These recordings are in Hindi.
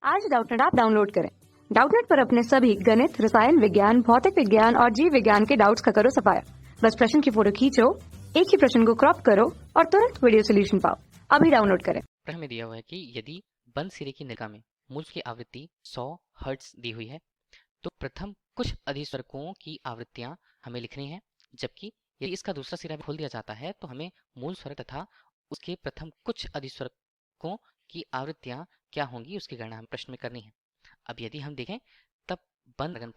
आज डाउटनेट ऐप डाउनलोड करें। डाउटनेट पर अपने सभी गणित, रसायन विज्ञान, भौतिक विज्ञान और जीव विज्ञान के डाउट्स का करो सफाया। बस प्रश्न की फोटो खींचो, एक ही प्रश्न को क्रॉप करो और तुरंत वीडियो सोल्यूशन पाओ। अभी डाउनलोड करें। प्रश्न में दिया हुआ है कि यदि बंद सिरे की नलिका में मूल की आवृत्ति 100 हर्ट्ज दी हुई है तो प्रथम कुछ अधिस्वरकों की आवृत्तियां हमें लिखनी है, जबकि यदि इसका दूसरा सिरा भी खोल दिया जाता है तो हमें मूल स्वर तथा उसके प्रथम कुछ अधिस्वरकों की आवृत्तियां क्या होंगी उसकी गणना हमें प्रश्न में करनी है। अब यदि हम देखें तब बंद आर्गन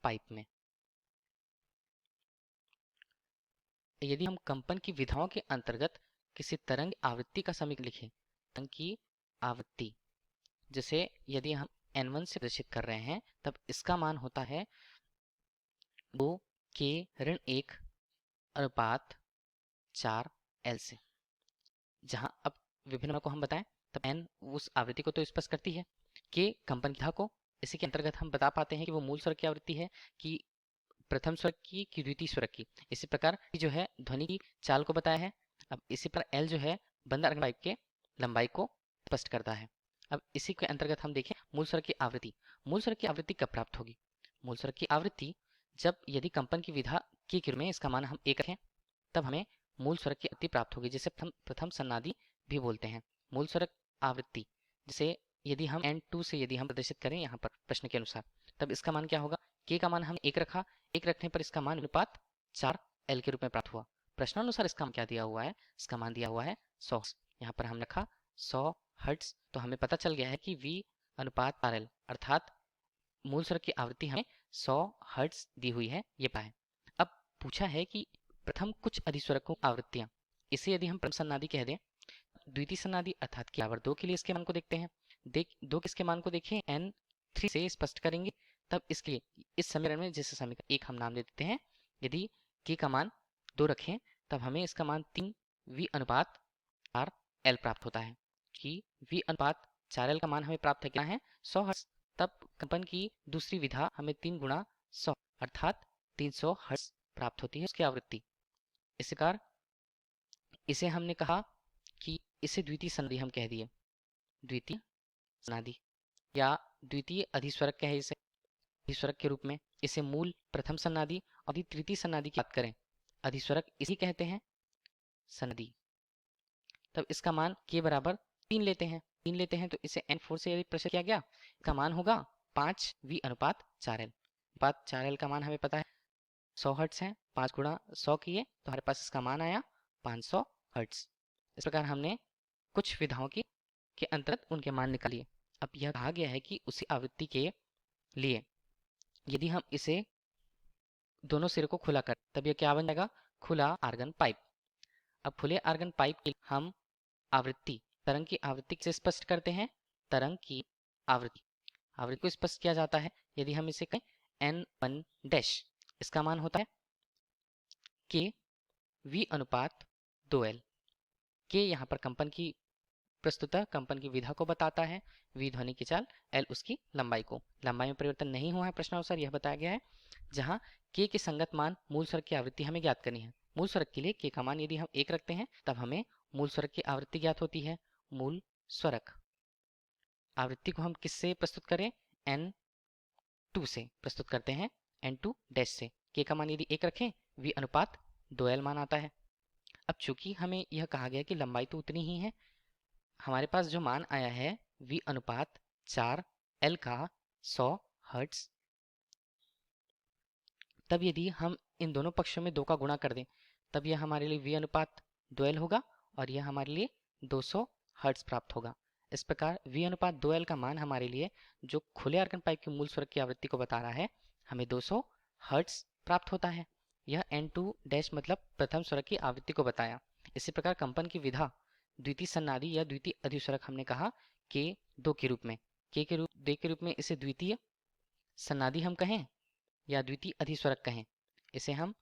पाइप में यदि हम कंपन की विधाओं के अंतर्गत किसी तरंग आवृत्ति का समीकरण लिखें, तरंग की आवृत्ति जैसे यदि हम n1 से प्रदर्शित कर रहे हैं तब इसका मान होता है 2k-1/4l से। जहां अब विभिन्न को हम बताएं तब n उस आवृत्ति को तो स्पष्ट करती है, k कंपन की विधा को। इसी के अंतर्गत हम बता पाते हैं कि वो मूल स्वर की आवृत्ति है कि प्रथम स्वर की कि द्वितीय स्वर की। इसी प्रकार जो है ध्वनि की चाल को बताया है। अब इसी पर एल जो है बंद आर्गन पाइप के लंबाई को स्पष्ट करता है। अब इसी के अंतर्गत हम देखें मूल स्वर की आवृत्ति। मूल स्वर की आवृत्ति कब प्राप्त होगी? मूल स्वर की आवृत्ति जब यदि कंपन की विधा की क्रिया में इसका मान हम 1 रखें तब हमें मूल स्वर की आवृत्ति प्राप्त होगी, जिसे प्रथम सन्नादि भी बोलते हैं। मूल स्वर आवृत्ति जैसे यदि हम n2 से यदि हम प्रदर्शित करें यहाँ पर प्रश्न के अनुसार तब इसका मान क्या होगा? k का मान हम 1 रखा, 1 रखने पर इसका मान अनुपात 4l के रूप में प्राप्त हुआ। प्रश्नानुसार इसका क्या दिया हुआ है? इसका मान दिया हुआ है 100। यहाँ पर हम रखा 100 हर्ट्ज, तो हमें पता चल गया है कि v अनुपात RL अर्थात मूल स्वर की आवृत्ति हमें 100 हर्ट्ज दी हुई है, ये पाए। अब पूछा है कि प्रथम कुछ अधिस्वरकों आवृत्तियां, इसे यदि हम प्रथम सन्नादि कह दें, द्वितीय सन्नादि अर्थात कि आवर्त 2 के लिए इसके मान को देखते हैं। दो किसके मान को देखें, n3 से स्पष्ट करेंगे। तब इसके लिए इस समीकरण में जैसे समीकरण 1 हम नाम दे देते हैं, यदि k का मान 2 रखें तब हमें इसका मान 3v/4l प्राप्त होता है कि v/4l का मान हमें प्राप्त है, कितना है? 100 हर्ट्ज। तब कंपन की दूसरी विधा हमें 3 गुणा 100 अर्थात 300 हर्ट्ज प्राप्त होती है उसकी आवृत्ति। इस प्रकार इसे हमने कहा कि इसे द्वितीय सन्नादि हम कह दिए, द्वितीय सन्नादि या द्वितीय अधिस्वरक कहे इसे अधिस्वरक के रूप में। इसे मूल प्रथम सन्नादि और तृतीय सन्नादि की बात करें, अधिस्वरक इसी कहते हैं सन्नादि। तब इसका मान k बराबर 3 लेते हैं, 3 लेते हैं तो इसे n4 से यदि प्रश्न किया गया, इसका मान होगा 5v/4l। 4l का मान हमें पता है 100 हर्ट्ज है, 5 गुणा 100 किए तो हमारे पास इसका मान आया 500 हर्ट्ज। इस प्रकार हमने कुछ विधाओं की के अंतर्गत उनके मान निकालिए। अब यह कहा गया है कि उसी आवृत्ति के लिए यदि हम इसे दोनों सिरे को खुला कर तब यह क्या बन जाएगा? खुला आर्गन पाइप। अब खुले आर्गन पाइप के हम आवृत्ति तरंग की आवृत्ति से स्पष्ट करते हैं। तरंग की आवृत्ति को स्पष्ट किया जाता है यदि हम इसे कहें n1 डैश, इसका मान होता है k v/2l। k यहाँ पर कंपन की प्रस्तुतः कंपन की विधा को बताता है, v ध्वनि की चाल, l उसकी लंबाई को। लंबाई में परिवर्तन नहीं हुआ है प्रश्नानुसार, यह बताया गया है। जहां k के संगत मान मूल स्वर की आवृत्ति हमें ज्ञात करनी है। मूल स्वर के लिए k का मान यदि हम 1 रखते हैं तब हमें मूल स्वर की आवृत्ति ज्ञात होती है। मूल स्वरक आवृत्ति को हम किससे प्रस्तुत करें? n2 से प्रस्तुत करते हैं, n2 डैश से। k का मान यदि 1 रखें, v/2l मान आता है। अब चूंकि हमें यह कहा गया कि लंबाई तो उतनी ही है, हमारे पास जो मान आया है v/4l का 100 हर्ट्ज, तब यदि हम इन दोनों पक्षों में 2 का गुणा कर दें तब यह हमारे लिए v/2l होगा और यह हमारे लिए 200 हर्ट्ज प्राप्त होगा। इस प्रकार v/2l का मान हमारे लिए जो खुले आर्गन पाइप के मूल स्वर की आवृत्ति को बता रहा है, हमें 200 हर्ट्ज प्राप्त होता है। यह n2 डैश मतलब प्रथम स्वर की आवृत्ति को बताया। इसी प्रकार कंपन की विधा द्वितीय सन्नादि या द्वितीय अधिस्वरक हमने कहा k2 के रूप में, k के रूप में इसे द्वितीय सन्नादि हम कहें या द्वितीय अधिस्वरक कहें। इसे हम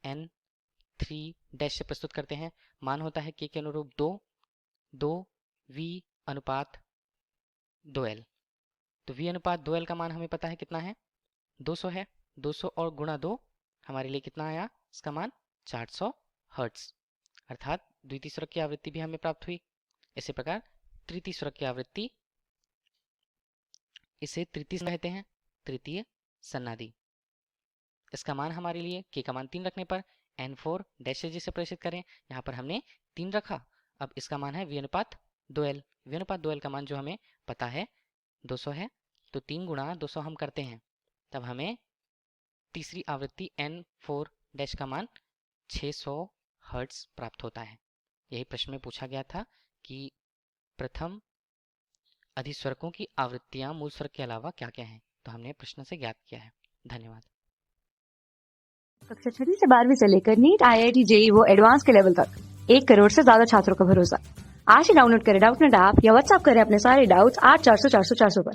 n3 डैश से प्रस्तुत करते हैं। मान होता है k के अनुरूप 2v/2l। तो v/2l का मान हमें पता है कितना है? 200 है। 200 और गुणा 2 हमारे लिए कितना आया? इसका मान 400 हर्ट्ज अर्थात द्वितीय स्वर की आवृत्ति भी हमें प्राप्त हुई। इसी प्रकार तृतीय स्वर की आवृत्ति, इसे तृतीय कहते हैं, तृतीय सन्नादि। इसका मान हमारे लिए k का मान 3 रखने पर n4 डैश से जिसे प्रेषित करें, यहाँ पर हमने 3 रखा। अब इसका मान है v अनुपात 2l। v अनुपात 2l का मान जो हमें पता है 200 है, तो 3 गुणा 200 हम करते हैं, तब हमें तीसरी आवृत्ति n4 डैश का मान 600 हर्ट्ज प्राप्त होता है। यही प्रश्न में पूछा गया था कि प्रथम अधिस्वरकों की आवृत्तियां मूल स्वर के अलावा क्या क्या हैं, तो हमने प्रश्न से ज्ञात किया है। धन्यवाद। कक्षा 6 से 12वीं से लेकर नीट, IIT, JEE वो एडवांस के लेवल तक 1 करोड़ से ज्यादा छात्रों का भरोसा। आज ही डाउनलोड करें डाउटनेट ऐप या व्हाट्सएप करें अपने सारे डाउट्स 8400 400 400 पर।